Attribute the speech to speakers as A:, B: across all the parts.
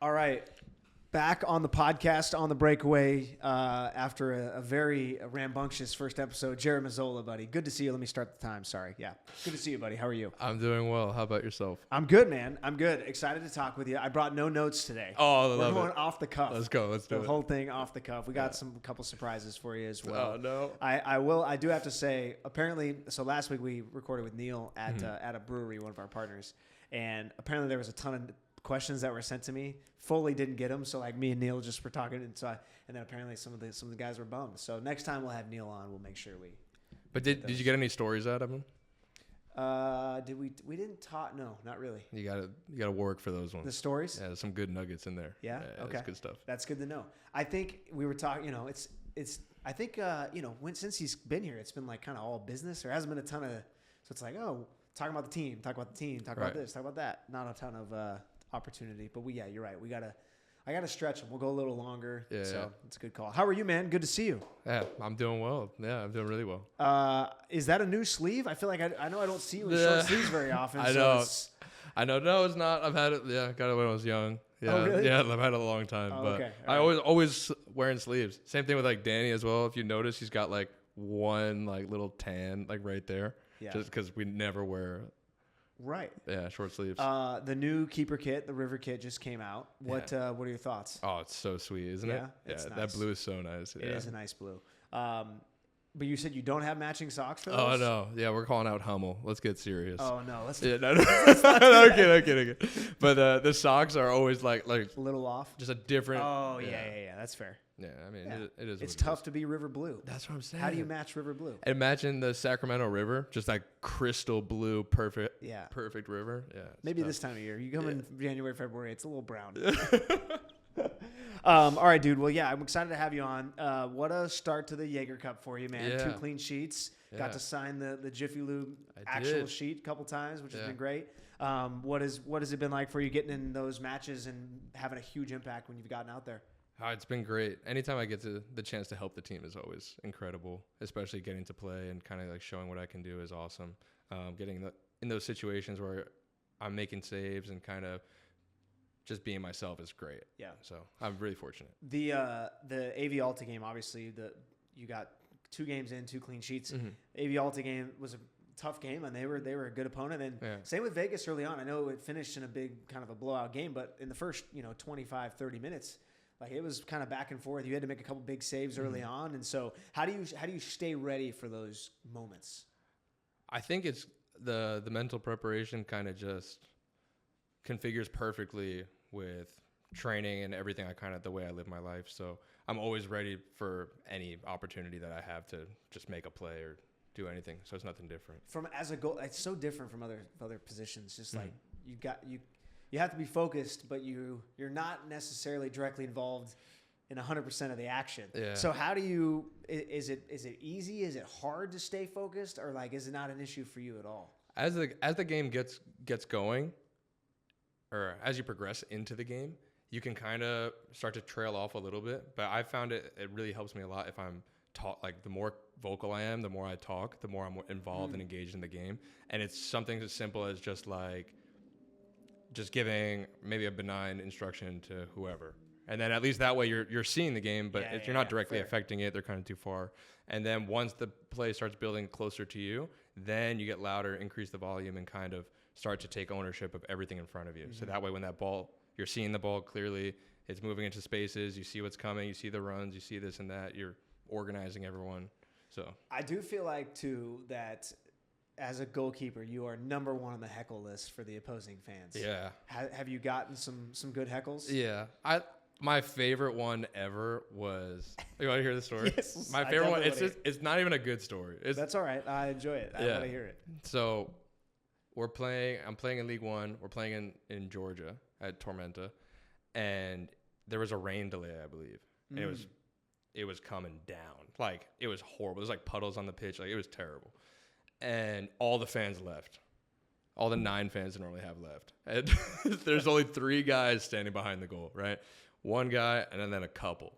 A: All right. Back on the podcast on the Breakaway after a very rambunctious first episode. Jared Mazzola, buddy. Good to see you. Let me start the time. Sorry. Yeah. Good to see you, buddy. How are you?
B: I'm doing well. How about yourself?
A: I'm good, man. I'm good. Excited to talk with you. I brought no notes today.
B: Oh, I
A: We're
B: love
A: going
B: it.
A: off the cuff.
B: Let's go. Let's do
A: the
B: it.
A: whole thing off the cuff. We got a couple surprises for you as well.
B: Oh, no.
A: I do have to say, apparently, so last week we recorded with Neil at a brewery, one of our partners, and apparently there was a ton of questions that were sent to me. Fully didn't get them, so like me and Neil just were talking, and then apparently some of the guys were bummed. So next time we'll have Neil on. We'll make sure we.
B: But did you get any stories out of him?
A: Did we? We didn't talk. No, not really.
B: You gotta work for those ones.
A: The stories.
B: Yeah, there's some good nuggets in there.
A: Yeah. Okay.
B: That's good stuff.
A: That's good to know. I think we were talking. You know, it's. I think since he's been here, it's been like kind of all business. There hasn't been a ton of. So it's like, oh, talk about the team, talk about
B: Right.
A: this, talk about that. Not a ton of opportunity. But you're right. I gotta stretch him. We'll go a little longer.
B: Yeah,
A: so it's a good call. How are you, man? Good to see you.
B: Yeah, I'm doing well. Yeah, I'm doing really well.
A: Is that a new sleeve? I feel like I know I don't see you in short sleeves very often.
B: I know. I know. No, it's not. I've had it. Yeah, got it when I was young. Yeah,
A: Oh, really?
B: Yeah, I've had it a long time.
A: Oh,
B: but
A: okay.
B: I
A: All right.
B: always wearing sleeves. Same thing with like Danny as well. If you notice, he's got like one like little tan like right there.
A: Yeah.
B: Just because we never wear.
A: Right.
B: Yeah, short sleeves.
A: The new keeper kit, the River kit, just came out. What are your thoughts?
B: Oh, it's so sweet, isn't it?
A: Yeah,
B: Yeah,
A: it's nice.
B: that blue is so nice.
A: It
B: Yeah.
A: is a nice blue. But you said you don't have matching socks for those?
B: Oh no, yeah, we're calling out Hummel. Let's get serious.
A: Oh no, let's
B: Yeah, no, no, kidding. But the socks are always like
A: a little off.
B: just a different.
A: Oh yeah. That's fair.
B: Yeah, I mean
A: Yeah.
B: it is.
A: It's
B: what it
A: tough
B: is.
A: to be River Blue.
B: That's what I'm saying.
A: How do you match River Blue?
B: Imagine the Sacramento River, just like crystal blue, perfect.
A: Yeah.
B: Perfect river. Yeah. it's
A: Maybe
B: tough.
A: this time of year. You come in January, February, it's a little brown. All right, dude. Well, yeah, I'm excited to have you on. What a start to the Jaeger Cup for you, man.
B: Yeah.
A: 2 clean sheets. Got
B: Yeah.
A: to sign the Jiffy Lube
B: I
A: actual
B: did.
A: sheet a couple times, which has
B: Yeah.
A: been great. What has it been like for you getting in those matches and having a huge impact when you've gotten out there?
B: Oh, it's been great. Anytime I get the chance to help the team is always incredible, especially getting to play and kind of like showing what I can do is awesome. Getting in those situations where I'm making saves and kind of just being myself is great.
A: Yeah.
B: So I'm really fortunate.
A: The AV Alta game, obviously, you got 2 games in, 2 clean sheets.
B: Mm-hmm.
A: AV Alta game was a tough game, and they were a good opponent. And
B: Yeah.
A: same with Vegas early on. I know it finished in a big kind of a blowout game, but in the first 25, 30 minutes, like it was kind of back and forth. You had to make a couple big saves early on, and so how do you stay ready for those moments?
B: I think it's the mental preparation kind of just configures perfectly with training and everything. The way I live my life. So I'm always ready for any opportunity that I have to just make a play or do anything. So it's nothing different.
A: From as a goal, it's so different from other positions. Just like you have to be focused, but you're not necessarily directly involved in 100% of the action.
B: Yeah.
A: So how do you? Is it easy? Is it hard to stay focused, or like is it not an issue for you at all?
B: As the game gets going, or as you progress into the game, you can kind of start to trail off a little bit. But I found it really helps me a lot if I'm taught. Like the more vocal I am, the more I talk, the more I'm involved and engaged in the game. And it's something as simple as just giving maybe a benign instruction to whoever. And then at least that way you're seeing the game, but if you're not directly affecting it, they're kind of too far. And then once the play starts building closer to you, then you get louder, increase the volume, and kind of start to take ownership of everything in front of you. Mm-hmm. So that way when that ball, you're seeing the ball clearly, it's moving into spaces, you see what's coming, you see the runs, you see this and that, you're organizing everyone. So
A: I do feel like, too, that as a goalkeeper, you are number 1 on the heckle list for the opposing fans.
B: Yeah.
A: Have you gotten some good heckles?
B: Yeah. My favorite one ever was. You want to hear the story?
A: Yes,
B: My favorite one. It's not even a good story.
A: That's all right. I enjoy it. I want to hear it.
B: So, I'm playing in League One. We're playing in Georgia at Tormenta, and there was a rain delay, I believe, and it was coming down. Like it was horrible. There's like puddles on the pitch. Like it was terrible, and all the fans left. All the 9 fans that normally have left. And there's only 3 guys standing behind the goal, right? 1 guy and then a couple.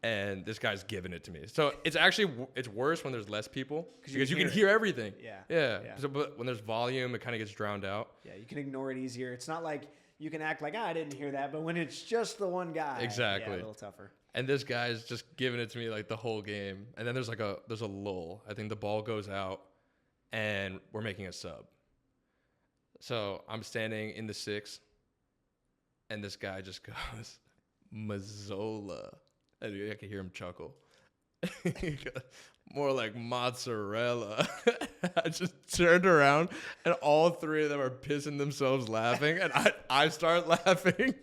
B: And this guy's giving it to me. So it's worse when there's less people because you can hear everything.
A: Yeah.
B: Yeah. So, but when there's volume, it kind of gets drowned out.
A: Yeah, you can ignore it easier. It's not like you can act like I didn't hear that, but when it's just the one guy,
B: Exactly.
A: yeah, a little tougher.
B: And this guy's just giving it to me like the whole game. And then there's a lull. I think the ball goes out and we're making a sub. So I'm standing in the 6 and this guy just goes, Mazzola. And I can hear him chuckle. More like mozzarella. I just turned around and all 3 of them are pissing themselves laughing. And I start laughing.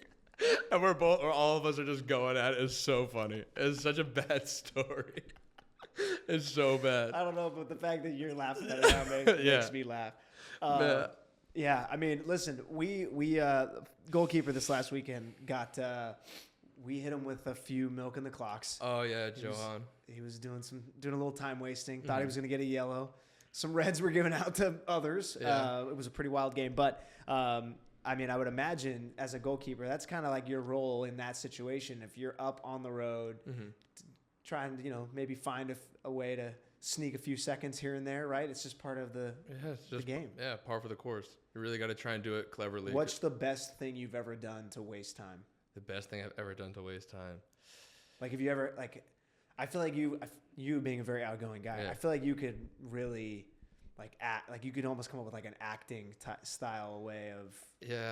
B: And all of us are just going at it. It's so funny. It's such a bad story. It's so bad.
A: I don't know, but the fact that you're laughing at it now makes me laugh. Yeah, I mean, listen, we goalkeeper this last weekend got we hit him with a few milk in the clocks.
B: Oh yeah, Johan.
A: He was doing a little time wasting. Thought he was going to get a yellow. Some reds were given out to others.
B: Yeah.
A: It was a pretty wild game, but. I mean, I would imagine as a goalkeeper, that's kind of like your role in that situation. If you're up on the road, trying to, maybe find a way to sneak a few seconds here and there, right? It's just part of the game.
B: Yeah, par for the course. You really got to try and do it cleverly.
A: What's the best thing you've ever done to waste time?
B: The best thing I've ever done to waste time?
A: Like, if you ever, I feel like you being a very outgoing guy, I feel like you could really... you could almost come up with like an acting style way of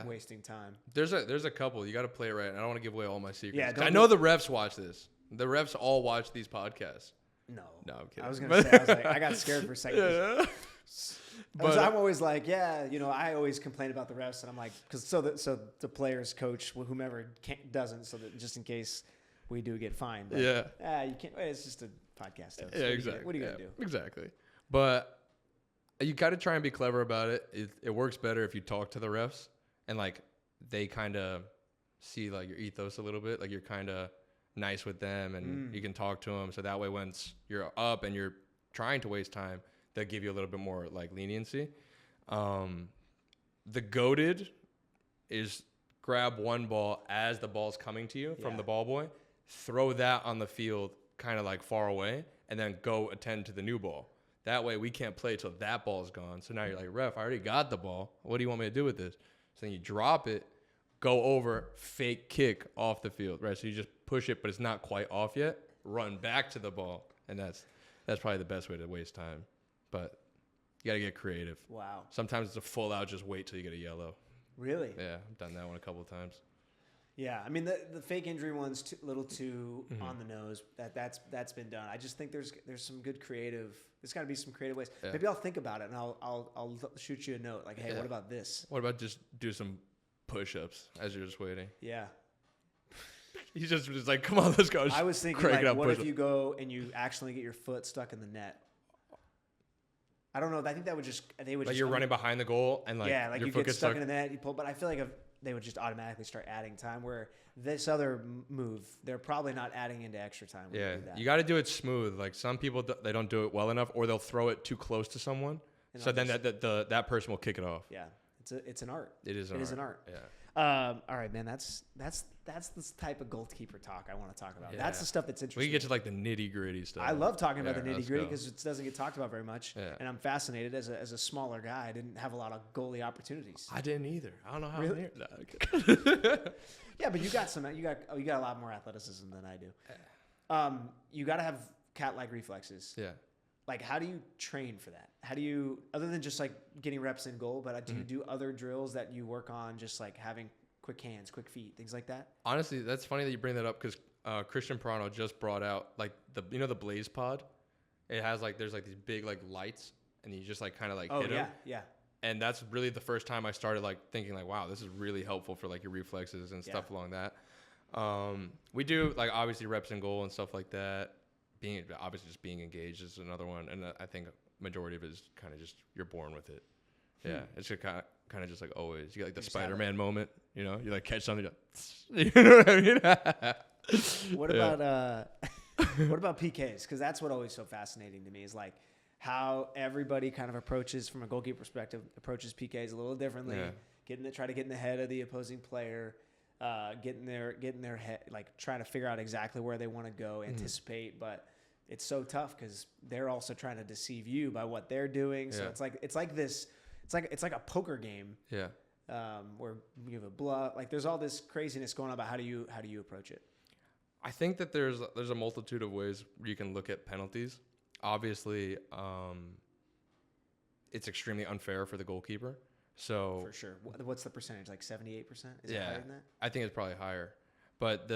A: wasting time.
B: There's a couple. You got to play it right. And I don't want to give away all my secrets.
A: Yeah,
B: I know the refs watch this. The refs all watch these podcasts.
A: No,
B: I'm kidding.
A: I was gonna say, I got scared for a second.
B: Yeah.
A: But I'm always like, I always complain about the refs, and I'm like, so the players, coach, whomever doesn't, so that just in case we do get fined. But, you can't. It's just a podcast. So
B: Exactly.
A: What are you gonna do?
B: Exactly. But you got to try and be clever about it. It works better if you talk to the refs and they kind of see your ethos a little bit. Like you're kind of nice with them and you can talk to them. So that way, once you're up and you're trying to waste time, they'll give you a little bit more leniency. The goated is grab one ball as the ball's coming to you from the ball boy, throw that on the field kind of far away, and then go attend to the new ball. That way we can't play till that ball's gone. So now you're like, ref, I already got the ball. What do you want me to do with this? So then you drop it, go over, fake kick off the field, right? So you just push it, but it's not quite off yet. Run back to the ball, and that's probably the best way to waste time. But you got to get creative.
A: Wow.
B: Sometimes it's a full out, just wait till you get a yellow.
A: Really?
B: Yeah, I've done that one a couple of times.
A: Yeah, I mean the fake injury one's a little too on the nose. That's been done. I just think there's some good creative. There's got to be some creative ways. Yeah. Maybe I'll think about it and I'll shoot you a note like, hey, what about this?
B: What about just do some push-ups as you're just waiting?
A: Yeah.
B: He's just like, come on, let's go.
A: I was thinking what if you go and you actually get your foot stuck in the net? I don't know. I think that would they would
B: you're running behind the goal and your
A: you
B: foot
A: get stuck in the net, you pull. But I feel like they would just automatically start adding time. Where this other move, they're probably not adding into extra time.
B: Yeah, you got to do it smooth. Like some people, they don't do it well enough, or they'll throw it too close to someone, so then that person will kick it off.
A: Yeah, it's an art.
B: It is an art.
A: Yeah. All right, man. That's the type of goalkeeper talk I want to talk about. Yeah. That's the stuff that's interesting.
B: We get to the nitty gritty stuff.
A: I love talking about the nitty gritty because it doesn't get talked about very much. Yeah. And I'm fascinated as a smaller guy. I didn't have a lot of goalie opportunities.
B: I didn't either. I don't know how.
A: Really?
B: I'm here.
A: Yeah, but you got you got a lot more athleticism than I do. Yeah. You got to have cat-like reflexes.
B: Yeah.
A: How do you train for that? How do you, other than just getting reps in goal, but do you do other drills that you work on, just having quick hands, quick feet, things like that?
B: Honestly, that's funny that you bring that up because Christian Prano just brought out the Blaze Pod. It has there's these big lights, and you just hit them.
A: Yeah.
B: And that's really the first time I started thinking wow, this is really helpful for your reflexes and stuff along that. We do obviously reps in goal and stuff like that. Being engaged is another one, and I think majority of it is kind of just you're born with it. Yeah, it's just kind of just always. You got the Spider-Man moment, you catch something. You know what I mean?
A: What about PKs? Because that's what always so fascinating to me is how everybody kind of approaches from a goalkeeper perspective approaches PKs a little differently. Yeah. Try to get in the head of the opposing player. Getting their head, trying to figure out exactly where they want to go, anticipate, but it's so tough because they're also trying to deceive you by what they're doing. So it's like a poker game.
B: Yeah.
A: where you have a bluff. Like there's all this craziness going on about how do you approach it?
B: I think that there's a multitude of ways you can look at penalties. Obviously, it's extremely unfair for the goalkeeper. So
A: For sure. What's the percentage? Like 78%? Is it
B: yeah,
A: higher than that?
B: I think it's probably higher. But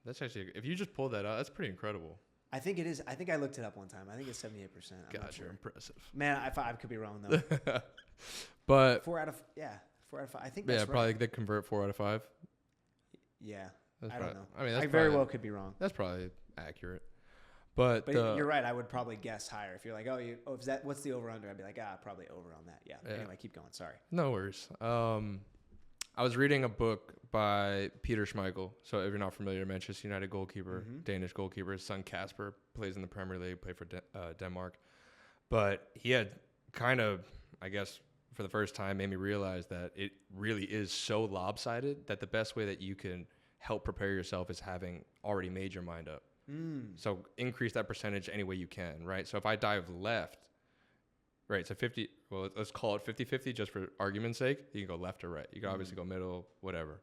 B: that's actually, if you just pulled that out, that's pretty incredible.
A: I think it is. I think I looked it up one time. I think it's 78%.
B: Gotcha, impressive.
A: Man, I could be wrong though.
B: But
A: 4 out of 5. I think that's right.
B: probably they convert 4 out of 5.
A: Yeah.
B: That's
A: I
B: probably,
A: don't know.
B: I mean, that's
A: I very well could be wrong.
B: That's probably accurate. But
A: you're right. I would probably guess higher. If you're like, is that what's the over under? I'd be like, probably over on that. Yeah. Anyway, keep going. Sorry.
B: No worries. I was reading a book by Peter Schmeichel. So if you're not familiar, Manchester United goalkeeper, Danish goalkeeper. His son Casper plays in the Premier League, played for Denmark. But he had kind of, I guess, for the first time, made me realize that it really is so lopsided that the best way that you can help prepare yourself is having already made your mind up. So increase that percentage any way you can, right? So if I dive left, right, so let's call it 50-50 just for argument's sake. You can go left or right. You can obviously go middle, whatever.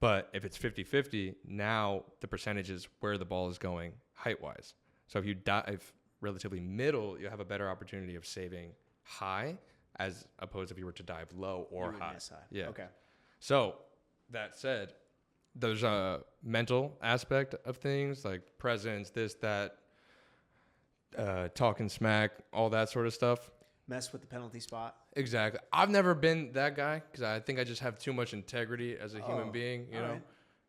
B: But if it's 50-50, now the percentage is where the ball is going height-wise. So if you dive relatively middle, you have a better opportunity of saving high as opposed if you were to dive low or high. Yeah.
A: Okay.
B: So that said, there's a mental aspect of things like presence, this, that, talking smack, all that sort of stuff.
A: Mess with the penalty spot.
B: Exactly. I've never been that guy because I think I just have too much integrity as a human being, you know? Right.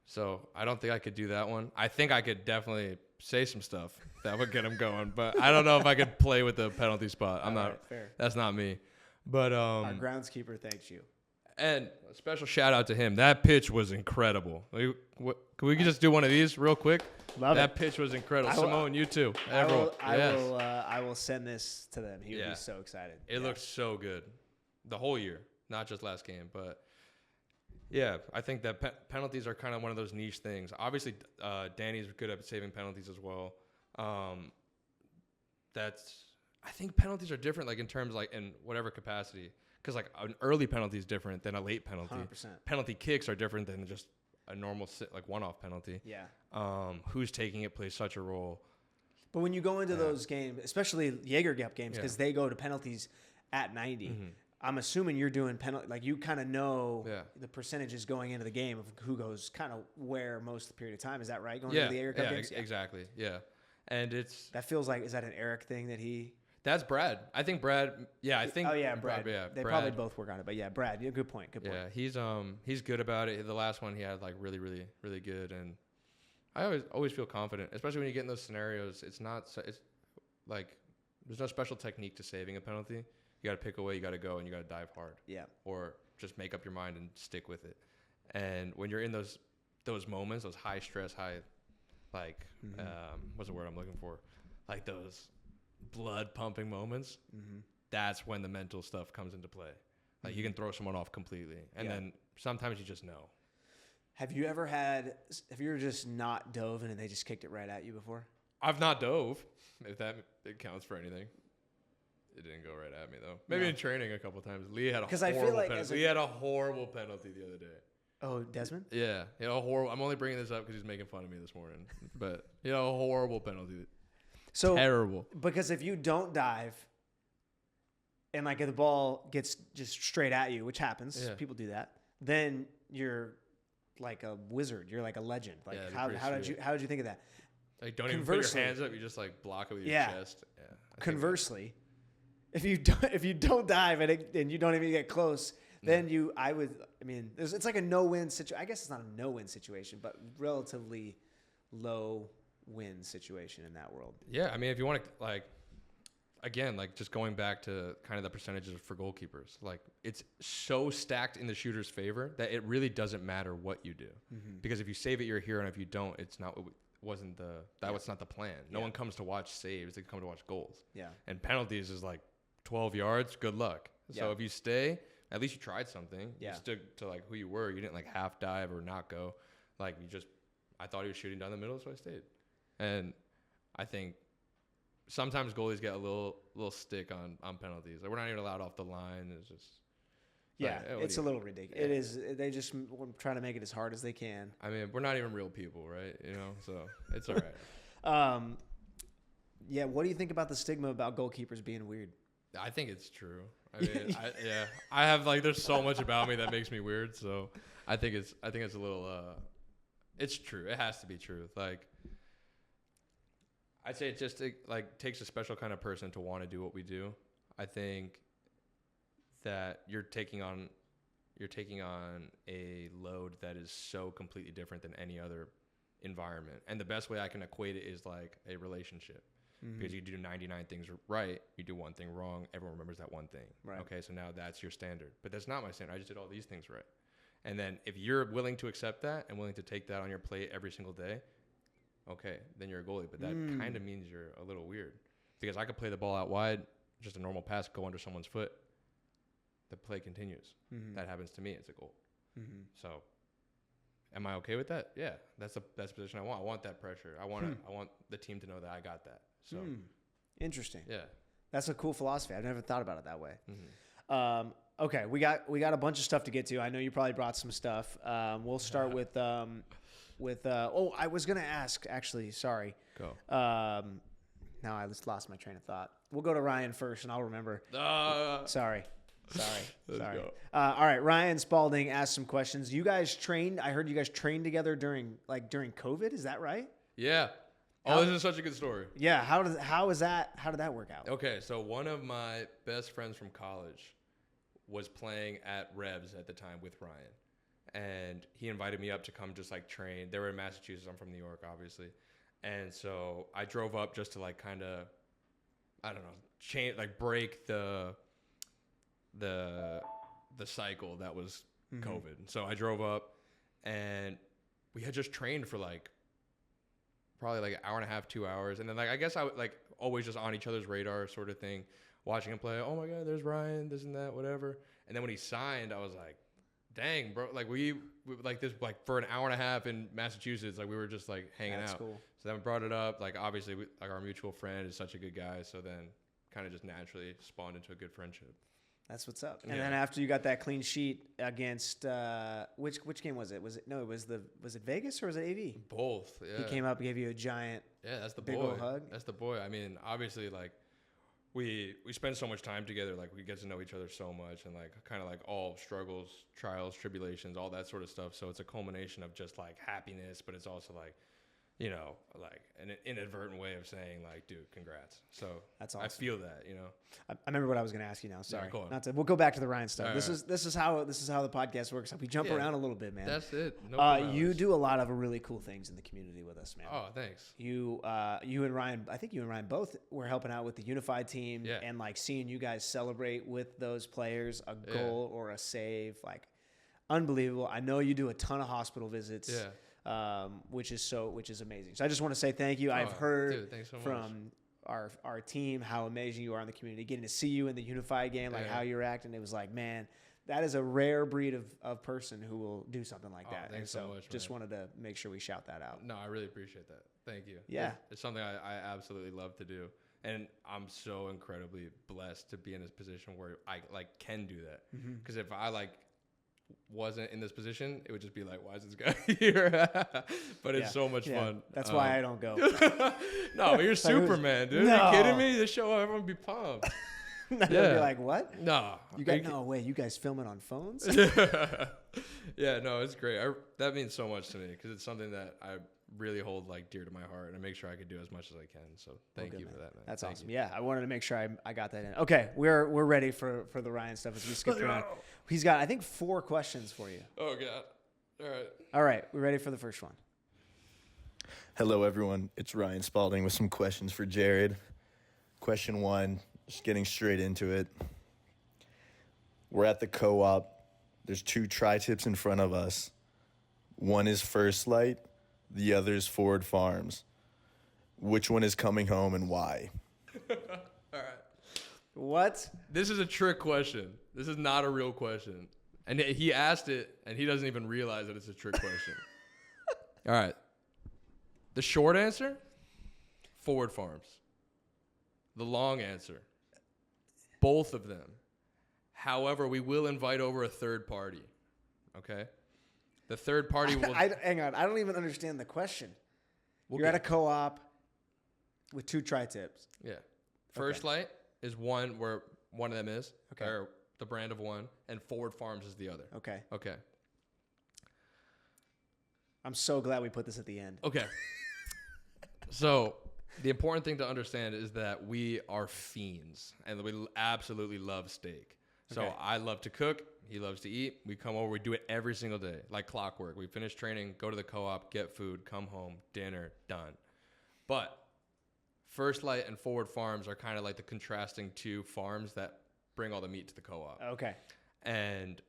B: So I don't think I could do that one. I think I could definitely say some stuff that would get him going, but I don't know if I could play with the penalty spot.
A: Fair.
B: That's not me. But
A: our groundskeeper thanks you.
B: And a special shout out to him. That pitch was incredible. Can we just do one of these real quick?
A: Love
B: that pitch was incredible. Simone, you too.
A: I will send this to them. He would be so excited.
B: It looked so good the whole year, not just last game. But yeah, I think that penalties are kind of one of those niche things. Obviously, Danny's good at saving penalties as well. I think penalties are different, like in terms like in whatever capacity. Because like an early penalty is different than a late penalty.
A: 100%.
B: Penalty kicks are different than just a normal like one-off penalty.
A: Yeah.
B: Who's taking it plays such a role.
A: But when you go into those games, especially Jaeger Gap games, because they go to penalties at 90, I'm assuming you're doing penalty. Like you kind of know the percentages going into the game of who goes kind of where most of the period of time. Is that right? Going into the Jaeger Cup games?
B: Exactly. Yeah. And
A: that feels like, is that an Eric thing that he?
B: That's Brad. I think Brad. Yeah, I think.
A: Oh yeah, Brad. They
B: Brad.
A: Probably both work on it, but yeah, Brad. Yeah, good point. Good point.
B: Yeah, he's good about it. The last one he had like really, really, really good, and I always feel confident, especially when you get in those scenarios. It's like there's no special technique to saving a penalty. You got to pick away, you got to go, and you got to dive hard.
A: Yeah.
B: Or just make up your mind and stick with it. And when you're in those moments, those high stress, what's the word I'm looking for? Like those blood pumping moments, that's when the mental stuff comes into play. Like you can throw someone off completely, and then sometimes you just know.
A: Have you just not dove and they just kicked it right at you before?
B: I've not dove, if that it counts for anything. It didn't go right at me though. Maybe in training a couple times. Lee had a horrible penalty. He had a horrible penalty the other day.
A: Oh, Desmond?
B: Yeah, horrible. I'm only bringing this up because he's making fun of me this morning. But a horrible penalty. So terrible.
A: Because if you don't dive and like if the ball gets just straight at you, which happens, people do that, then you're like a wizard. You're like a legend. Like how did you think of that?
B: Like don't even put your hands up. You just like block it with your chest. Yeah.
A: Conversely, if you don't dive and you don't even get close, then it's like a no-win situation. I guess it's not a no-win situation, but relatively low win situation in that world.
B: Yeah, I mean, if you want to just going back to kind of the percentages for goalkeepers, like it's so stacked in the shooter's favor that it really doesn't matter what you do, because if you save it, you're a hero, and if you don't, it's not. Was not the plan. No one comes to watch saves; they come to watch goals. Yeah, and penalties is like 12 yards. Good luck. So if you stay, at least you tried something. Yeah, you stood to like who you were. You didn't like half dive or not go. Like I thought he was shooting down the middle, so I stayed. And I think sometimes goalies get a little stick on penalties. Like we're not even allowed off the line. It's just
A: Yeah,
B: Like,
A: it's a little ridiculous. It is. They just try to make it as hard as they can.
B: I mean, we're not even real people, right? You know, so it's all right.
A: Yeah. What do you think about the stigma about goalkeepers being weird?
B: I think it's true. I mean, I have like, there's so much about me that makes me weird. So I think it's a little, it's true. It has to be true. Like, I'd say it just like takes a special kind of person to want to do what we do. I think that you're taking on a load that is so completely different than any other environment. And the best way I can equate it is like a relationship. Because you do 99 things right, you do one thing wrong, everyone remembers that one thing.
A: Right.
B: Okay, so now that's your standard. But that's not my standard. I just did all these things right. And then if you're willing to accept that and willing to take that on your plate every single day, okay, then you're a goalie. But that kind of means you're a little weird. Because I could play the ball out wide, just a normal pass, go under someone's foot. The play continues. That happens to me. It's a goal. So am I okay with that? Yeah, that's the position I want. I want that pressure. I want the team to know that I got that. So
A: Interesting.
B: Yeah,
A: that's a cool philosophy. I've never thought about it that way. Okay, we got a bunch of stuff to get to. I know you probably brought some stuff. We'll start with I was gonna ask actually. Sorry.
B: Go.
A: Now I just lost my train of thought. We'll go to Ryan first, and I'll remember. Sorry.
B: Let's go.
A: All right, Ryan Spaulding asked some questions. You guys trained. I heard you guys trained together during COVID. Is that right?
B: Yeah. Oh, this is such a good story.
A: Yeah. How did that work out?
B: Okay, so one of my best friends from college was playing at Revs at the time with Ryan, and he invited me up to come just like train. They were in Massachusetts. I'm from New York, obviously, and so I drove up just to like kind of, I don't know, break the cycle that was COVID. So I drove up, and we had just trained for like probably like an hour and a half, 2 hours. And then like, I guess I would like always just on each other's radar sort of thing, watching him play. Oh my God, there's Ryan, this and that, whatever. And then when he signed, I was like, dang, bro. Like we like this, like for an hour and a half in Massachusetts, like we were just like hanging out. Cool. So then we brought it up. Like obviously like our mutual friend is such a good guy. So then kind of just naturally spawned into a good friendship.
A: That's what's up. And then after you got that clean sheet against which game was it? Was it Vegas or was it AV?
B: Both. Yeah.
A: He came up, gave you a giant
B: that's the
A: big
B: boy.
A: old hug.
B: That's the boy. I mean, obviously like we spend so much time together, like we get to know each other so much, and like kind of like all struggles, trials, tribulations, all that sort of stuff. So it's a culmination of just like happiness, but it's also like, you know, like an inadvertent way of saying like, dude, congrats. So
A: that's awesome.
B: I feel that, you know.
A: I remember what I was going to ask you now. Sorry.
B: Yeah,
A: we'll go back to the Ryan stuff.
B: All
A: This is how the podcast works. We jump around a little bit, man.
B: That's it. No
A: you do a lot of really cool things in the community with us, man.
B: Oh, thanks.
A: You and Ryan, I think you and Ryan both were helping out with the Unified team, and like seeing you guys celebrate with those players a goal or a save, like unbelievable. I know you do a ton of hospital visits.
B: Yeah.
A: Which is amazing. So I just want to say thank you. I've heard from our team how amazing you are in the community. Getting to see you in the Unified game, like how you're acting, it was like, man, that is a rare breed of person who will do something like that.
B: Thanks so much,
A: just wanted to make sure we shout that out.
B: No, I really appreciate that. Thank you.
A: Yeah.
B: It's something I absolutely love to do. And I'm so incredibly blessed to be in this position where I like can do that. Because if I like wasn't in this position, it would just be like, why is this guy here? But it's so much fun.
A: That's why I don't go.
B: No, but you're Superman, dude.
A: No.
B: Are you kidding me? This show, everyone would be pumped.
A: They'd be like, what?
B: No.
A: No way. You guys film it on phones?
B: Yeah, no, it's great. That means so much to me because it's something that I really hold like dear to my heart, and I make sure I can do as much as I can. So thank you for that, man.
A: That's awesome. Yeah, I wanted to make sure I got that in. Okay, we're ready for the Ryan stuff as we skip around. He's got, I think, 4 questions for you.
B: Oh God.
A: All right, we're ready for the first one.
C: Hello, everyone. It's Ryan Spaulding with some questions for Jared. Question 1, just getting straight into it. We're at the co-op. There's 2 tri-tips in front of us. One is First Light. The other is Ford Farms. Which one is coming home and why?
B: All right.
A: What?
B: This is a trick question. This is not a real question. And he asked it, and he doesn't even realize that it's a trick question. All right. The short answer, Ford Farms. The long answer, both of them However, we will invite over a third party. Okay? The third party will...
A: Hang on. I don't even understand the question. You're at a co-op with 2 tri-tips.
B: Yeah. First Light is one where one of them is.
A: Okay.
B: Or the brand of one. And Forward Farms is the other.
A: Okay.
B: Okay.
A: I'm so glad we put this at the end.
B: Okay. So the important thing to understand is that we are fiends and we absolutely love steak. So
A: Okay.
B: I love to cook. He loves to eat. We come over. We do it every single day, like clockwork. We finish training, go to the co-op, get food, come home, dinner, done. But First Light and Forward Farms are kind of like the contrasting 2 farms that bring all the meat to the co-op.
A: Okay.
B: And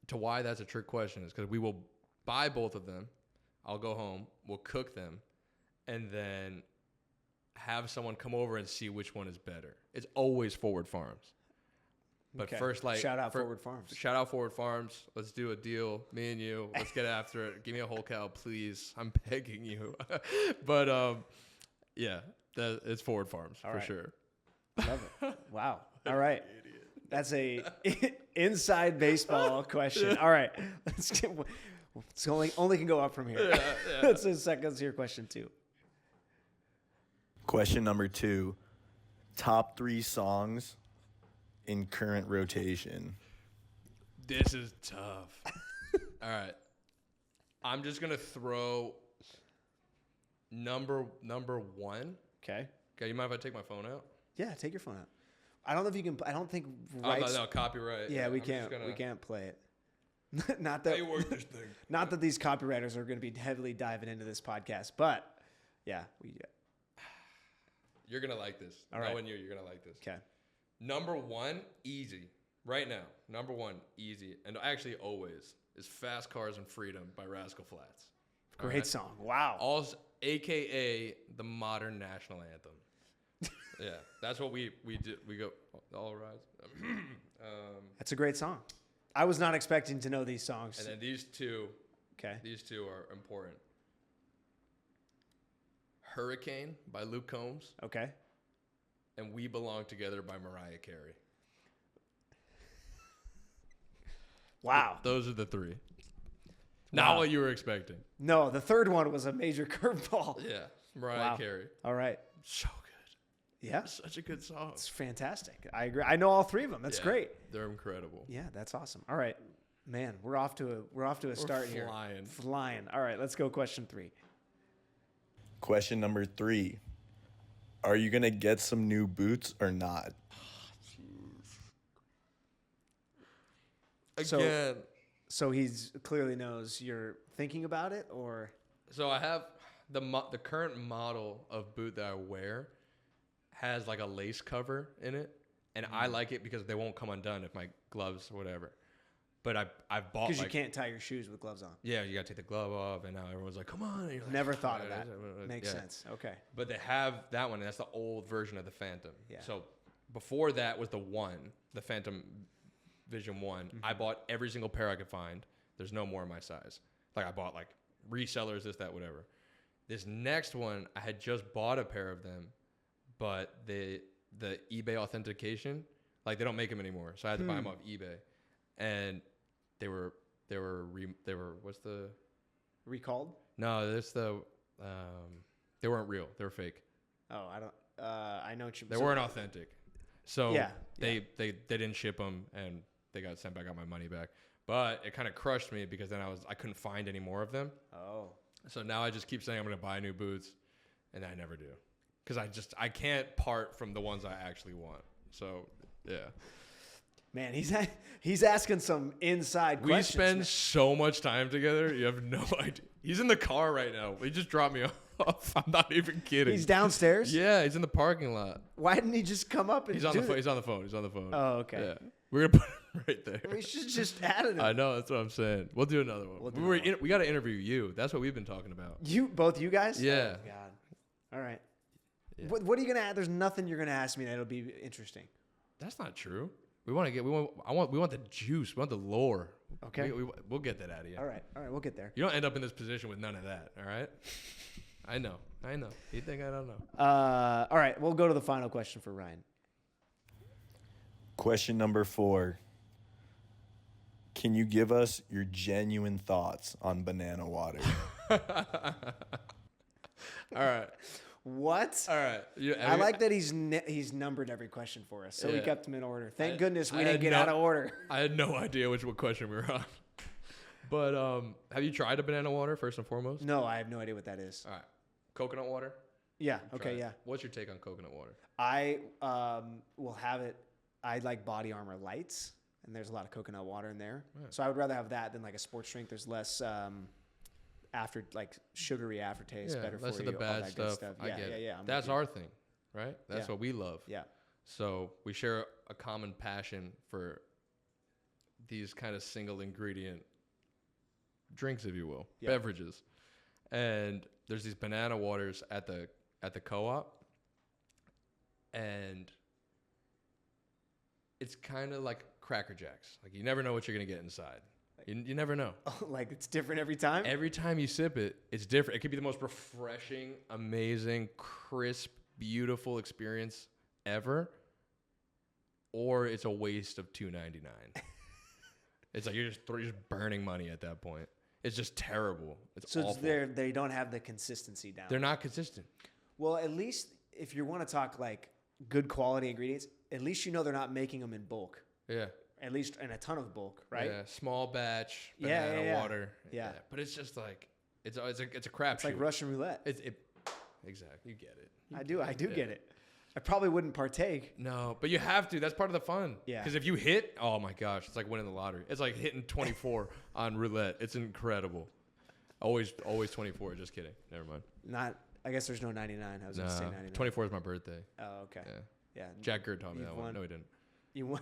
B: to why that's a trick question is because we will buy both of them. I'll go home, we'll cook them, and then have someone come over and see which one is better. It's always Forward Farms. But
A: Okay.
B: First Light...
A: Shout out Forward Farms.
B: Shout out Forward Farms. Let's do a deal. Me and you. Let's get after it. Give me a whole cow, please. I'm begging you. But, yeah, it's Forward Farms
A: All
B: for
A: right.
B: sure.
A: Love it. Wow. All right. That's a inside baseball question. All right. Let's get... It's only can go up from here.
B: Yeah.
A: Let's see your question 2.
C: Question number 2. Top 3 songs in current rotation.
B: This is tough. All right. I'm just going to throw number 1.
A: Okay.
B: Okay, you mind if I take my phone out?
A: Yeah, take your phone out. I don't know if you can. I don't think
B: Oh,
A: rights.
B: no, copyright.
A: Yeah, we
B: I'm
A: can't.
B: just gonna-
A: We can't play it. Not
B: How
A: that.
B: you work this thing?
A: Not that these copywriters are going to be heavily diving into this podcast, but yeah,
B: You're going to like this.
A: All right.
B: Knowing you're going to like this.
A: okay.
B: Number 1, easy. Right now, number 1, easy. And actually always, is Fast Cars and Freedom by Rascal Flatts. All
A: Great
B: right?
A: song. Wow.
B: Also, AKA the modern national anthem. Yeah, that's what we do. We go, all rise.
A: That's a great song. I was not expecting to know these songs.
B: And then these two
A: Okay.
B: are important. Hurricane by Luke Combs
A: Okay.
B: and We Belong Together by Mariah Carey.
A: Wow.
B: Those are the 3.
A: Wow.
B: Not what you were expecting.
A: No, the third one was a major curveball.
B: Yeah, Mariah
A: Wow.
B: Carey.
A: All right.
B: So good.
A: Yeah.
B: Such a good song.
A: It's fantastic. I agree. I know all 3 of them. That's
B: Yeah,
A: great.
B: They're incredible.
A: Yeah, that's awesome. All right. Man, we're off to a start here. Flying. All right, let's go question 3.
C: Question number 3. Are you going to get some new boots or not?
B: Again.
A: So he's clearly knows you're thinking about it, or
B: So I have the current model of boot that I wear has like a lace cover in it, and I like it because they won't come undone if my gloves or whatever. But I've bought
A: because
B: like,
A: you can't tie your shoes with gloves on.
B: Yeah, you gotta take the glove off, and now everyone's like, "Come on!" And you're like,
A: Never thought of that.
B: Yeah.
A: Makes sense. Okay.
B: But they have that one, and that's the old version of the Phantom.
A: Yeah.
B: So before that was the Phantom Vision 1. I bought every single pair I could find. There's no more in my size. Like I bought like resellers, this, that, whatever. This next one, I had just bought a pair of them, but the eBay authentication, like they don't make them anymore, so I had to buy them off eBay, and they were what's the
A: Recalled?
B: no, that's the they weren't real, they were fake.
A: Oh, I don't. I know what you.
B: They weren't authentic. So
A: Yeah,
B: they didn't ship them, and they got sent back, got my money back. But it kind of crushed me because then I couldn't find any more of them.
A: Oh.
B: So now I just keep saying I'm going to buy new boots, and I never do. Because I can't part from the ones I actually want. So, yeah.
A: Man, he's asking some inside
B: We
A: questions.
B: spend so much time together. You have no idea. He's in the car right now. He just dropped me off. I'm not even kidding.
A: He's downstairs?
B: Yeah, he's in the parking lot.
A: Why didn't he just come up and
B: He's on
A: do
B: the phone.
A: it?
B: He's on the phone. He's on the phone.
A: Oh, okay.
B: Yeah. We're going to put him right there.
A: We should just add it.
B: I know. That's what I'm saying. We'll do another one. We got to interview you. That's what we've been talking about.
A: Both you guys?
B: Yeah.
A: Oh, God. All right.
B: Yeah.
A: What are you gonna add? There's nothing you're gonna ask me that'll be interesting.
B: That's not true. We want the juice. We want the lore.
A: Okay.
B: We'll get that out of you.
A: All right. We'll get there.
B: You don't end up in this position with none of that. All right. I know. You think I don't know?
A: All right. We'll go to the final question for Ryan.
C: Question number 4. Can you give us your genuine thoughts on banana water?
B: All right.
A: What?
B: All right.
A: I like that he's numbered every question for us, so we
B: Yeah.
A: kept them in order. Thank goodness we
B: I
A: didn't
B: had
A: get
B: no-
A: out of order.
B: I had no idea what question we were on. But have you tried a banana water first and foremost?
A: No, I have no idea what that is.
B: All right. Coconut water?
A: Yeah.
B: Try
A: Okay.
B: it.
A: Yeah.
B: What's your take on coconut water?
A: I will have it. I like Body Armor Lights, and there's a lot of coconut water in there.
B: Right.
A: So I would rather have that than like a sports drink. There's less sugary aftertaste. Better
B: less
A: for
B: of
A: you.
B: the
A: all
B: bad
A: that good
B: stuff.
A: stuff.
B: I
A: Yeah.
B: get it.
A: Yeah. I'm
B: That's
A: with you.
B: our thing, right? That's
A: Yeah.
B: what we love.
A: Yeah.
B: So we share a common passion for these kind of single ingredient drinks, if you will,
A: Yeah.
B: beverages. And there's these banana waters at the co-op, and it's kind of like Cracker Jacks. Like you never know what you're gonna get inside. You never know.
A: Like it's different every time.
B: Every time you sip it, it's different. It could be the most refreshing, amazing, crisp, beautiful experience ever, or it's a waste of $2.99. It's like you're just burning money at that point. It's just terrible. It's
A: so
B: awful.
A: they don't have the consistency down.
B: They're not consistent.
A: Well, at least if you want to talk like good quality ingredients, at least you know they're not making them in bulk.
B: Yeah.
A: At least in a ton of bulk, right?
B: Yeah. Small batch
A: Yeah,
B: banana
A: yeah.
B: water.
A: Yeah.
B: But it's just like it's a crapshoot.
A: It's like Russian roulette.
B: Exactly. You get it.
A: I do get it. I probably wouldn't partake.
B: No, but you have to. That's part of the fun.
A: Yeah.
B: Because if you hit, oh my gosh, it's like winning the lottery. It's like hitting 24 on roulette. It's incredible. Always 24. Just kidding. Never mind.
A: I guess there's no 99. I was going to say 99.
B: 24 is my birthday.
A: Oh, okay.
B: Yeah.
A: Yeah.
B: Jack Gerd taught me
A: You've
B: that one.
A: won.
B: No, he didn't.
A: You won.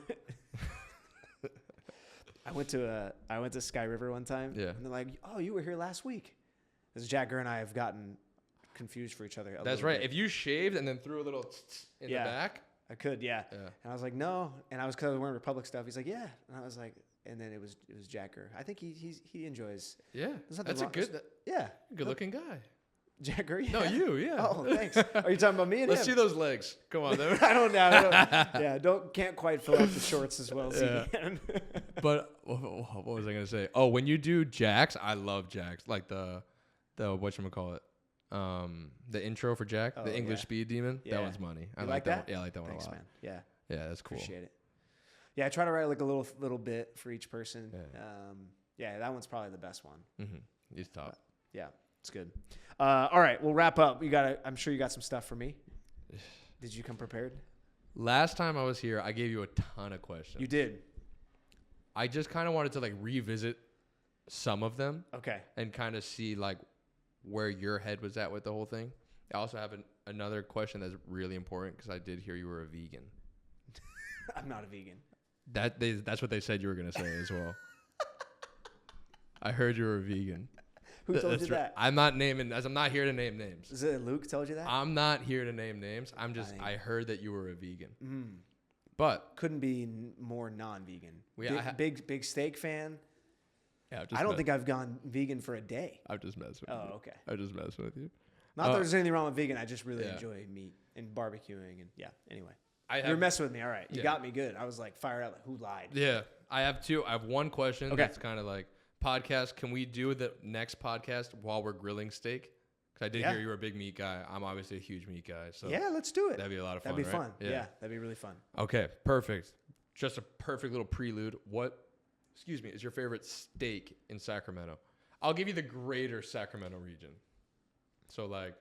A: I went to Sky River one time.
B: Yeah.
A: And they're like, "Oh, you were here last week." Because Jack Gurr and I have gotten confused for each other.
B: That's right. If you shaved and then threw a little in
A: Yeah.
B: the back.
A: I could, yeah.
B: Yeah.
A: And I was like, "No," and I was because I was wearing Republic stuff. He's like, "Yeah," and I was like, and then it was Jack Gurr. I think he enjoys.
B: Yeah.
A: There's nothing
B: That's a
A: wrong-
B: good,
A: Yeah.
B: good looking guy.
A: Jack Gurr. Yeah.
B: No, you, yeah.
A: Oh, thanks. Are you talking about me and
B: Let's
A: him?
B: see those legs. Come on.
A: I don't know. Yeah, can't quite fill up the shorts as well as
B: Yeah.
A: he can.
B: But what was I gonna say? Oh, when you do Jax, I love Jax. Like the whatchamacallit, the intro for Jack,
A: Oh,
B: the English
A: yeah.
B: Speed Demon.
A: Yeah.
B: That one's money. I
A: You
B: like
A: like
B: that.
A: that?
B: One. Yeah, I like that
A: Thanks,
B: one a lot.
A: man. Yeah,
B: Yeah, that's cool.
A: appreciate it. Yeah, I try to write like a little bit for each person.
B: Yeah.
A: Yeah, that one's probably the best one.
B: Mm-hmm. He's top.
A: Yeah, it's good. All right, we'll wrap up. I'm sure you got some stuff for me. Did you come prepared?
B: Last time I was here, I gave you a ton of questions.
A: You did.
B: I just kind of wanted to like revisit some of them
A: Okay.
B: and kind of see like where your head was at with the whole thing. I also have another question that's really important because I did hear you were a vegan.
A: I'm not a vegan.
B: That's what they said you were gonna say as well. I heard you were a vegan.
A: Who told
B: That's
A: you
B: right.
A: that?
B: I'm not naming, as I'm not here to name names.
A: Is it Luke told you that?
B: I'm not here to name names. I heard that you were a vegan. But
A: Couldn't be more non-vegan. Big steak fan.
B: yeah,
A: I don't think I've gone vegan for a day.
B: I'm just messing with you.
A: Oh, okay.
B: I'm just messing with you.
A: Not that there's anything wrong with vegan. I just really
B: Yeah.
A: enjoy meat and barbecuing and yeah. Anyway,
B: I
A: you're
B: have,
A: messing with me. All right, you
B: Yeah.
A: got me good. I was like fired up. Like, who lied?
B: yeah, I have two. I have one question
A: Okay.
B: that's kind of like podcast. Can we do the next podcast while we're grilling steak? Because I did
A: Yeah.
B: hear you were a big meat guy. I'm obviously a huge meat guy. So
A: Yeah, let's do it.
B: that'd be a lot of fun.
A: That'd be
B: right?
A: fun. Yeah, that'd be really fun.
B: Okay, perfect. Just a perfect little prelude. What, is your favorite steak in Sacramento? I'll give you the greater Sacramento region. So, like,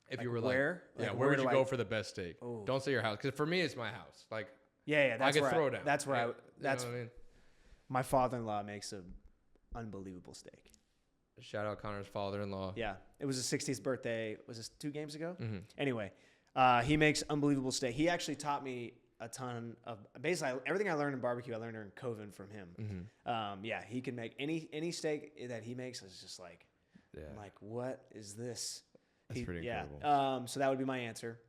B: if
A: Like
B: you were
A: where?
B: like,
A: Like,
B: where would
A: do
B: you
A: I-
B: go for the best steak?
A: Oh.
B: Don't say your house, because for me, it's my house. Like,
A: Yeah, that's
B: I could
A: where
B: throw down.
A: That's where
B: Yeah,
A: I.
B: you
A: That's
B: know what I mean?
A: my father-in-law makes a unbelievable steak.
B: Shout out Connor's father-in-law.
A: Yeah, it was his 60th birthday. Was this 2 games ago?
B: Mm-hmm.
A: Anyway, he makes unbelievable steak. He actually taught me a ton of basically everything I learned in barbecue. I learned in Coven from him.
B: Mm-hmm.
A: Yeah, he can make any steak that he makes is just like,
B: Yeah.
A: I'm like, what is this?
B: That's pretty incredible.
A: Yeah. So that would be my answer.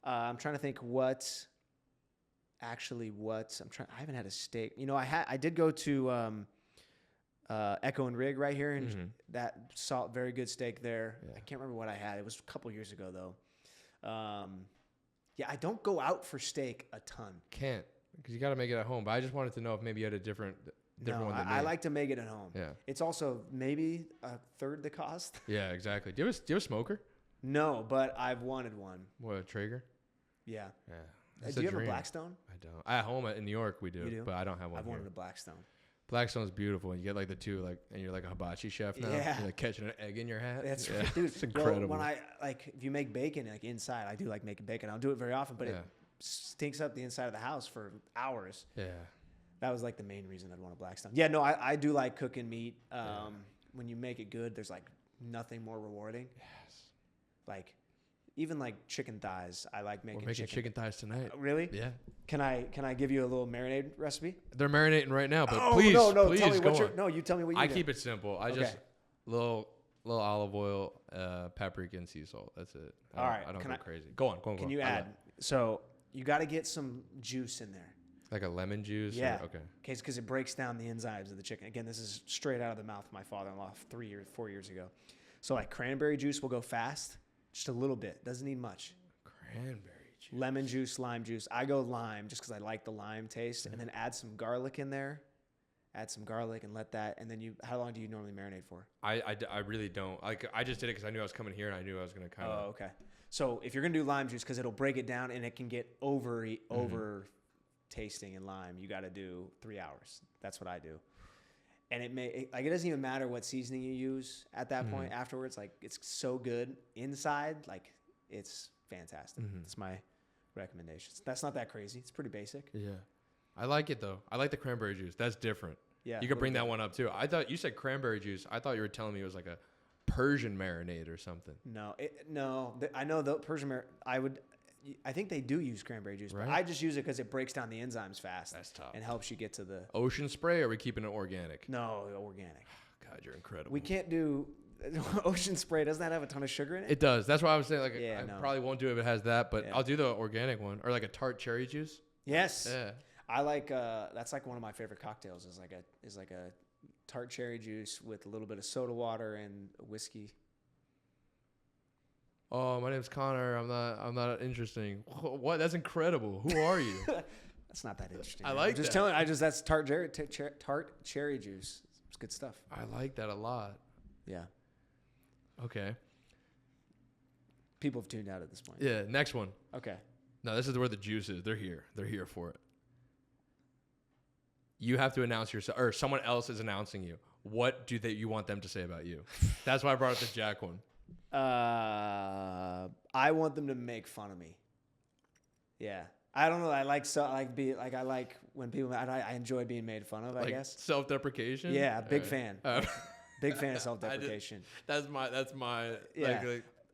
A: I'm trying to think what. I haven't had a steak. You know, I did go to Echo and Rig right here, and that very good steak there.
B: Yeah.
A: I can't remember what I had. It was a couple years ago though. Yeah, I don't go out for steak a ton.
B: Can't. because you got to make it at home. But I just wanted to know if maybe you had a different one than me.
A: I like to make it at home.
B: Yeah.
A: It's also maybe a third the cost.
B: Yeah, exactly. Do you have a smoker?
A: No, but I've wanted one.
B: What, a Traeger?
A: Yeah.
B: Yeah.
A: Do you have a Blackstone?
B: I don't. At home in New York we do,
A: You do?
B: but I don't have one.
A: I've
B: here.
A: wanted a Blackstone.
B: Blackstone's beautiful. You get like the two, like, and you're like a hibachi chef now.
A: Yeah.
B: You're like catching an egg in your hat.
A: That's
B: yeah.
A: right, dude.
B: It's incredible.
A: Well, when if you make bacon like inside, I do like making bacon. I don't do it very often, but it stinks up the inside of the house for hours.
B: Yeah.
A: That was like the main reason I'd want a Blackstone. Yeah, no, I do like cooking meat. When you make it good, there's like nothing more rewarding.
B: Yes.
A: Like, even like chicken thighs, I like making.
B: We're making chicken thighs tonight.
A: Really?
B: Yeah.
A: Can I give you a little marinade recipe?
B: They're marinating right now, but
A: please,
B: please
A: tell me
B: go
A: what
B: on.
A: No, you tell me what you
B: I
A: do.
B: keep it simple. I just little olive oil, paprika, and sea salt. That's it. I don't go crazy. Go on.
A: Can you add? So you got to get some juice in there.
B: Like a lemon juice?
A: Yeah.
B: Okay.
A: Because it breaks down the enzymes of the chicken. Again, this is straight out of the mouth of my father-in-law 4 years ago. So like cranberry juice will go fast, just a little bit. Doesn't need much.
B: Cranberry juice.
A: Lemon juice, lime juice. I go lime just because I like the lime taste. And then add some garlic in there. Add some garlic and let that. And then how long do you normally marinate for?
B: I really don't. Like, I just did it because I knew I was coming here and I knew I was going to kind of.
A: Oh, okay. So if you're going to do lime juice, because it'll break it down and it can get over tasting in lime, you got to do 3 hours. That's what I do. And it doesn't even matter what seasoning you use at that point. Afterwards, like, it's so good inside, like, it's fantastic. That's my recommendations. That's not that crazy. It's pretty basic.
B: Yeah. I like it though. I like the cranberry juice. That's different.
A: Yeah.
B: You could bring that one up too. I thought you said cranberry juice. I thought you were telling me it was like a Persian marinade or something.
A: No. I know the Persian I think they do use cranberry juice,
B: right?
A: But I just use it because it breaks down the enzymes fast.
B: That's tough.
A: And helps you get to the
B: Ocean spray, or are we keeping it organic?
A: No, organic.
B: God, you're incredible.
A: We can't do Ocean spray. Doesn't that have a ton of sugar in it?
B: It does. That's why I was saying, like,
A: Yeah,
B: I probably won't do it if it has that, but
A: Yeah.
B: I'll do the organic one, or like a tart cherry juice.
A: Yes.
B: Yeah.
A: I like that's like one of my favorite cocktails is like a tart cherry juice with a little bit of soda water and whiskey.
B: Oh, my name's Connor. I'm not interesting. What? That's incredible. Who are you?
A: That's not that interesting.
B: I like
A: I'm just
B: that.
A: telling. That's tart cherry juice. It's good stuff.
B: I like that a lot.
A: Yeah.
B: Okay.
A: People have tuned out at this point.
B: Yeah. Next one.
A: Okay.
B: No, this is where the juice is. They're here. They're here for it. You have to announce yourself, or someone else is announcing you. What do you want them to say about you? That's why I brought up the Jack one.
A: I want them to make fun of me. Yeah. I don't know. I like when people. I enjoy being made fun of. I guess
B: Self-deprecation.
A: Yeah, big fan. Big fan of self-deprecation.
B: That's my.
A: Yeah.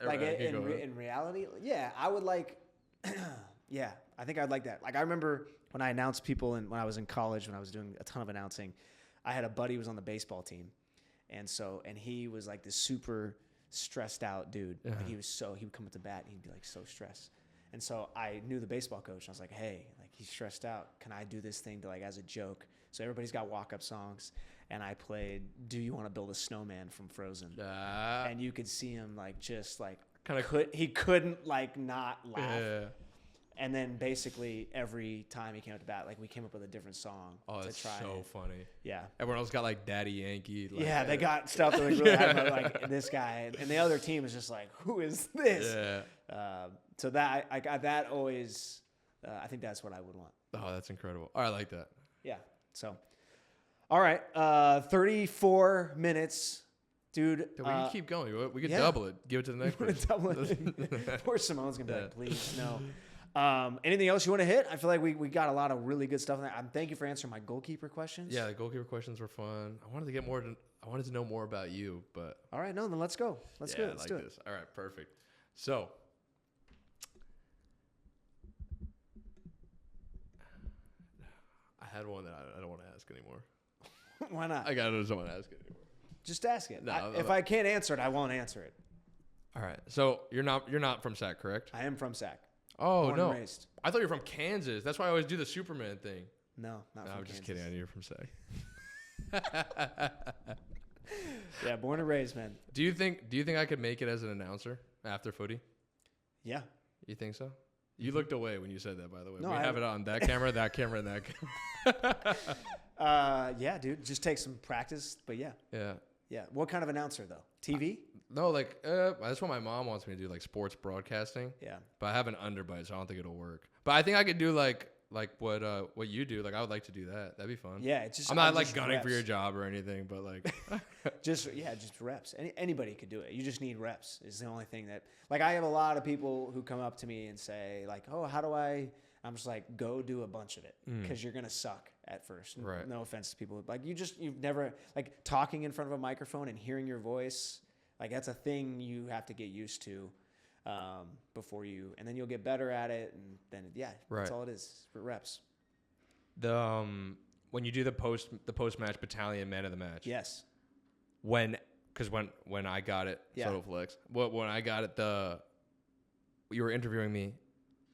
B: In
A: reality, yeah, I would like. Yeah, I think I'd like that. Like I remember when I announced people, and when I was in college, when I was doing a ton of announcing, I had a buddy who was on the baseball team, and he was like this super stressed out dude.
B: Uh-huh.
A: Like he would come up to bat and he'd be like so stressed. And so I knew the baseball coach. And I was like, hey, like he's stressed out. Can I do this thing to like as a joke? So everybody's got walk-up songs, and I played "Do You Want to Build a Snowman" from Frozen. And you could see him like just like he couldn't like not laugh.
B: Yeah.
A: And then basically every time he came up to bat, like we came up with a different song.
B: Oh,
A: to
B: that's
A: try
B: so
A: it.
B: funny.
A: Yeah.
B: Everyone else got like Daddy Yankee. Like,
A: Yeah, they got stuff that was really hard, but like this guy, and the other team is just like, who is this?
B: Yeah.
A: So that I got that always. I think that's what I would want.
B: Oh, that's incredible. I like that.
A: Yeah. So, all right, 34 minutes, dude.
B: We can keep going. We could double it. Give it to the next person.
A: Double it. Poor Simone's gonna be like, please no. Anything else you want to hit? I feel like we got a lot of really good stuff in there. Thank you for answering my goalkeeper questions.
B: Yeah, the goalkeeper questions were fun. I wanted to know more about you, but
A: all right, no, then let's go. Let's do it.
B: All right, perfect. So, I had one that I don't want to ask anymore.
A: Why not?
B: I don't want to ask it anymore.
A: Just ask it.
B: No,
A: if I can't answer it, I won't answer it.
B: All right. So you're not from Sac, correct?
A: I am from Sac.
B: Oh,
A: Born
B: no.
A: and raised.
B: I thought you were from Kansas. That's why I always do the Superman thing.
A: No, not from
B: I'm
A: Kansas.
B: just kidding. I knew you were from Sac.
A: Yeah, born and raised, man.
B: Do you think I could make it as an announcer after footy?
A: Yeah.
B: You think so? You looked away when you said that, by the way.
A: No,
B: we have it on that camera, and that camera.
A: Yeah, dude. Just take some practice. But yeah.
B: Yeah.
A: Yeah. What kind of announcer, though? TV?
B: No, like, that's what my mom wants me to do, like sports broadcasting.
A: Yeah.
B: But I have an underbite, so I don't think it'll work. But I think I could do like what you do. Like, I would like to do that. That'd be fun.
A: Yeah. It's just,
B: I'm not like
A: just
B: gunning
A: reps.
B: for your job or anything, but like.
A: just reps. Anybody could do it. You just need reps is the only thing that, like, I have a lot of people who come up to me and say like, oh, how do I'm just like, go do a bunch of it because you're going to suck at first.
B: Right.
A: No offense to people. Like you've never, like talking in front of a microphone and hearing your voice. Like that's a thing you have to get used to before and then you'll get better at it. And then, that's all it is for reps.
B: When you do the post-match battalion man of the match.
A: Yes.
B: When I got it, Soto Flex. When I got it, you were interviewing me.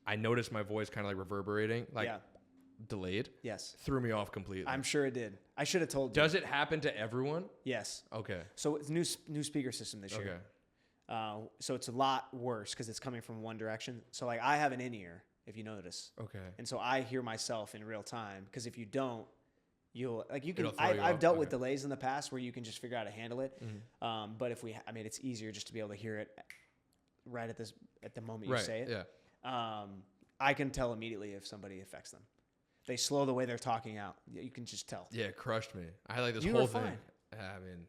B: I noticed my voice kind of like reverberating, like delayed.
A: Yes.
B: Threw me off completely.
A: I'm sure it did. I should have told you.
B: Does it happen to everyone?
A: Yes.
B: Okay.
A: So it's new speaker system this year.
B: Okay.
A: So it's a lot worse because it's coming from one direction. So like I have an in-ear, if you notice.
B: Okay.
A: And so I hear myself in real time because if you don't,
B: It'll throw you
A: I've
B: off.
A: dealt with delays in the past where you can just figure out how to handle it.
B: Mm-hmm.
A: But it's easier just to be able to hear it right at the moment you say it.
B: Yeah.
A: I can tell immediately if somebody affects them. They slow the way they're talking out. You can just tell.
B: Yeah, it crushed me. I had like this
A: You
B: whole
A: were
B: thing.
A: fine.
B: I mean,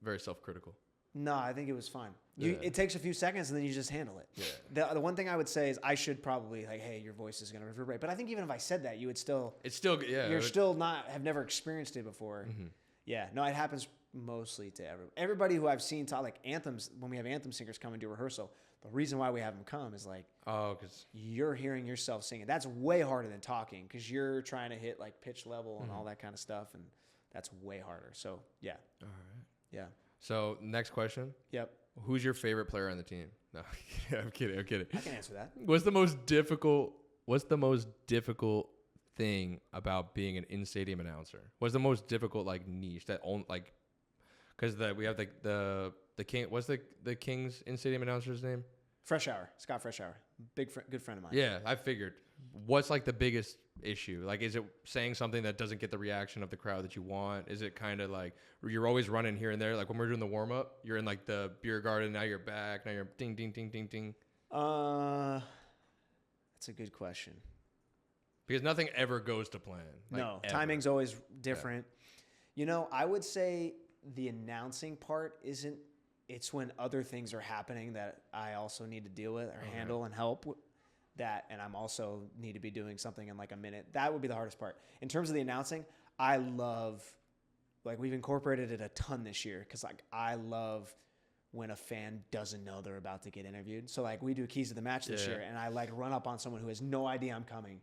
B: very self-critical.
A: No, I think it was fine.
B: Yeah.
A: It takes a few seconds and then you just handle it.
B: Yeah.
A: The one thing I would say is I should probably like, hey, your voice is going to reverberate. But I think even if I said that, you would still.
B: It's still
A: You're still have never experienced it before.
B: Mm-hmm.
A: Yeah. No, it happens mostly to everybody who I've seen talk like anthems. When we have anthem singers come and do rehearsal, the reason why we have them come is like,
B: because
A: you're hearing yourself singing. That's way harder than talking because you're trying to hit like pitch level and all that kind of stuff, and that's way harder. So yeah. All right. Yeah.
B: So next question.
A: Yep.
B: Who's your favorite player on the team? No, I'm kidding.
A: I can answer that.
B: What's the most difficult thing about being an in-stadium announcer? What's the most difficult like niche that because we have the King. What's the King's in-stadium announcer's name?
A: Scott Freshour, good friend of mine.
B: Yeah, I figured. What's like the biggest issue? Like, is it saying something that doesn't get the reaction of the crowd that you want? Is it kind of like you're always running here and there? Like when we're doing the warm up, you're in like the beer garden. Now you're back. Now you're ding, ding, ding, ding, ding.
A: That's a good question.
B: Because nothing ever goes to plan. Like,
A: no,
B: ever.
A: Timing's always different. Yeah. I would say the announcing part isn't. It's when other things are happening that I also need to deal with or handle and help with that. And I'm also need to be doing something in like a minute. That would be the hardest part. In terms of the announcing, I love, like we've incorporated it a ton this year. Cause like I love when a fan doesn't know they're about to get interviewed. So like we do keys to the match this year and I like run up on someone who has no idea I'm coming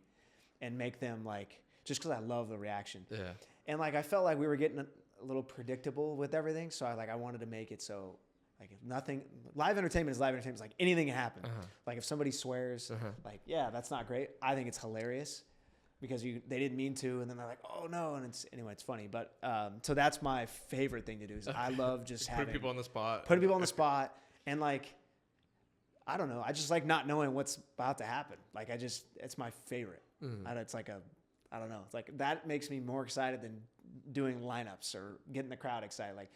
A: and make them like, just cause I love the reaction. Yeah. And like, I felt like we were getting a little predictable with everything. So I wanted to make it so, like if nothing, live entertainment is live entertainment. It's like anything can happen. Like if somebody swears, like, yeah, that's not great. I think it's hilarious because they didn't mean to. And then they're like, oh no. And it's funny. But, so that's my favorite thing to do is I love just
B: putting people on the spot.
A: Putting people on the spot. And like, I don't know. I just like not knowing what's about to happen. Like it's my favorite. It's like I don't know. It's like that makes me more excited than doing lineups or getting the crowd excited. Like,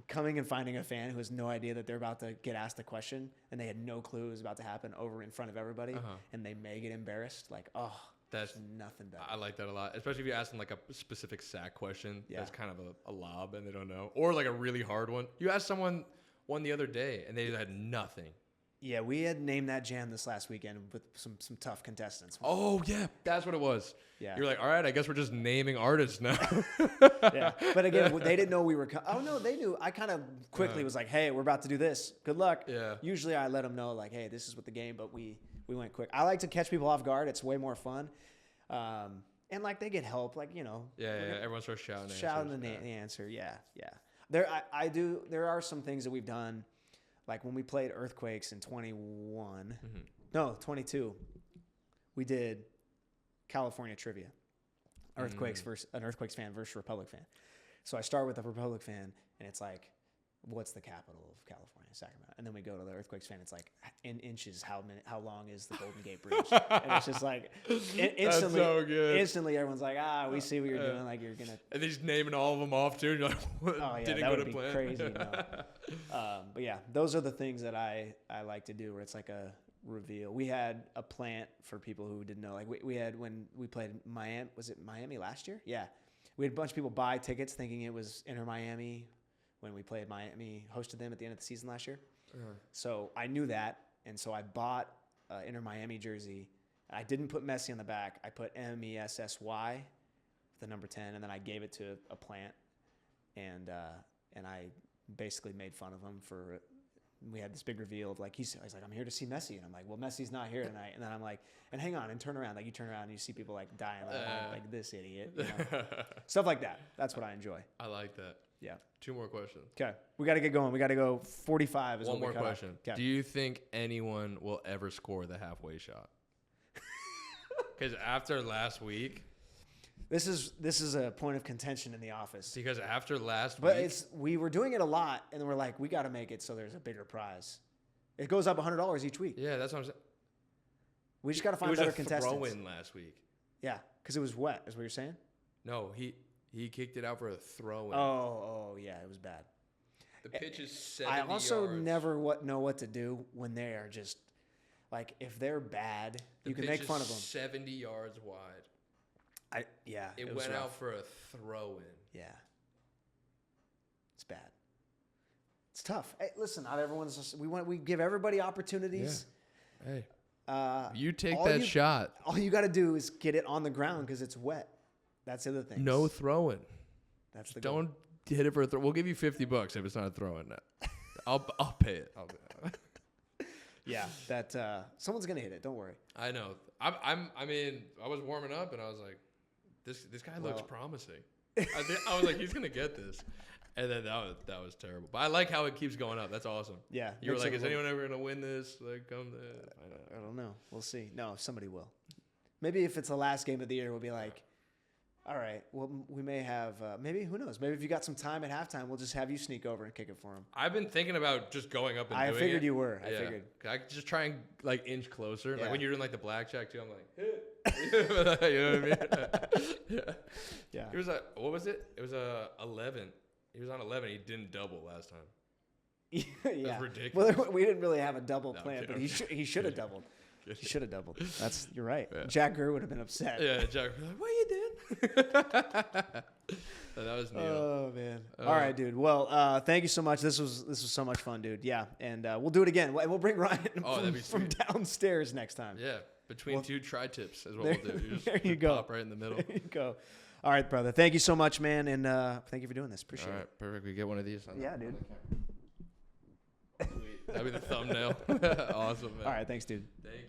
A: coming and finding a fan who has no idea that they're about to get asked a question and they had no clue it was about to happen over in front of everybody and they may get embarrassed. Like, that's nothing better.
B: I like that a lot, especially if you ask them like a specific sack question that's kind of a lob and they don't know, or like a really hard one. You asked someone one the other day and they had nothing.
A: Yeah, we had named that jam this last weekend with some tough contestants.
B: Oh, yeah, that's what it was.
A: Yeah.
B: You're like, all right, I guess we're just naming artists now.
A: Yeah, but again, they didn't know we were oh, no, they knew. I kind of quickly was like, hey, we're about to do this. Good luck.
B: Yeah.
A: Usually I let them know, like, hey, this is what the game, but we went quick. I like to catch people off guard. It's way more fun. And, like, they get help, like,
B: Yeah, everyone starts shouting
A: the answer. Yeah. There are some things that we've done. Like when we played Earthquakes in 22, we did California trivia. Earthquakes versus an Earthquakes fan versus Republic fan. So I start with a Republic fan, and it's like, what's the capital of California? Sacramento. And then we go to the Earthquakes fan. It's like in inches. How long is the Golden Gate Bridge? And it's just like instantly.
B: so good.
A: Instantly, everyone's like, we see what you're doing. Like you're gonna.
B: And he's naming all of them off too. And you're like, what?
A: Oh yeah,
B: Didn't
A: that
B: go
A: would
B: to
A: be
B: plan.
A: crazy. No. But yeah, those are the things that I like to do, where it's like a reveal. We had a plant for people who didn't know. Like we had when we played Miami. Was it Miami last year? Yeah, we had a bunch of people buy tickets thinking it was Inter Miami when we played Miami, hosted them at the end of the season last year. So I knew that, and so I bought Inter Miami jersey. I didn't put Messi on the back. I put MESSY, the number 10, and then I gave it to a plant, and I basically made fun of him for. We had this big reveal of like he's like, I'm here to see Messi, and I'm like, well, Messi's not here tonight, and then I'm like, and hang on, and turn around, like you turn around and you see people like dying, like this idiot, you know? Stuff like that. That's what I enjoy.
B: I like that.
A: Yeah.
B: 2 more questions.
A: Okay, we got to get going. We got to go 45. Is
B: One
A: what
B: more question.
A: Okay.
B: Do you think anyone will ever score the halfway shot? Because after last week.
A: This is a point of contention in the office.
B: Because after last
A: but
B: week.
A: we were doing it a lot, and then we're like, we got to make it so there's a bigger prize. It goes up $100 each week.
B: Yeah, that's what I'm saying.
A: We just got to find better contestants.
B: It was a throw-in last week.
A: Yeah, because it was wet, is what you're saying?
B: No, he kicked it out for a throw-in.
A: Oh, yeah, it was bad.
B: The pitch is 70
A: I also
B: yards.
A: never know what to do when they are just, like, if they're bad, you can make fun of them.
B: 70 yards wide. It
A: was
B: went
A: rough.
B: out for a throw-in.
A: Yeah. It's bad. It's tough. Hey, listen, not everyone's. We give everybody opportunities.
B: Yeah. Hey. You take
A: that
B: shot.
A: All you got to do is get it on the ground because it's wet. That's the other thing.
B: No throwing.
A: That's the goal.
B: Don't hit it for a throw. We'll give you $50 if it's not a throw-in. I'll pay it.
A: Yeah, that someone's gonna hit it. Don't worry.
B: I know. I was warming up and I was like, this guy looks promising. I was like, he's gonna get this, and then that was terrible. But I like how it keeps going up. That's awesome.
A: Yeah,
B: you were like, is anyone ever gonna win this? Like, come to.
A: I don't know. We'll see. No, somebody will. Maybe if it's the last game of the year, we'll be like, all right, well, we may have, maybe, who knows? Maybe if you got some time at halftime, we'll just have you sneak over and kick it for him.
B: I've been thinking about just going up and doing it.
A: I figured you were. I figured.
B: I just try and, like, inch closer.
A: Yeah.
B: Like, when you're doing, like, the blackjack, too, I'm like, hit. You know what I mean?
A: Yeah.
B: It was what was it? It was 11. He was on 11. He didn't double last time.
A: Yeah.
B: That's ridiculous.
A: Well, we didn't really have a double plan, but he should have doubled. He should have doubled. You're right. Yeah. Jack Greer would have been upset.
B: Yeah, Jack was like, what you did? That was Neil.
A: Oh man. All right, dude. Well, thank you so much. This was so much fun, dude. Yeah, and we'll do it again. We'll bring Ryan from downstairs next time.
B: Yeah, between two tri-tips is what we'll do.
A: There you go.
B: Pop right in the middle.
A: There you go. All right, brother. Thank you so much, man, and thank you for doing this. Appreciate it.
B: All right, perfect. We get one of these.
A: Yeah, dude.
B: Sweet. That'd be the thumbnail. Awesome, man.
A: All right, thanks, dude.
B: Thank you.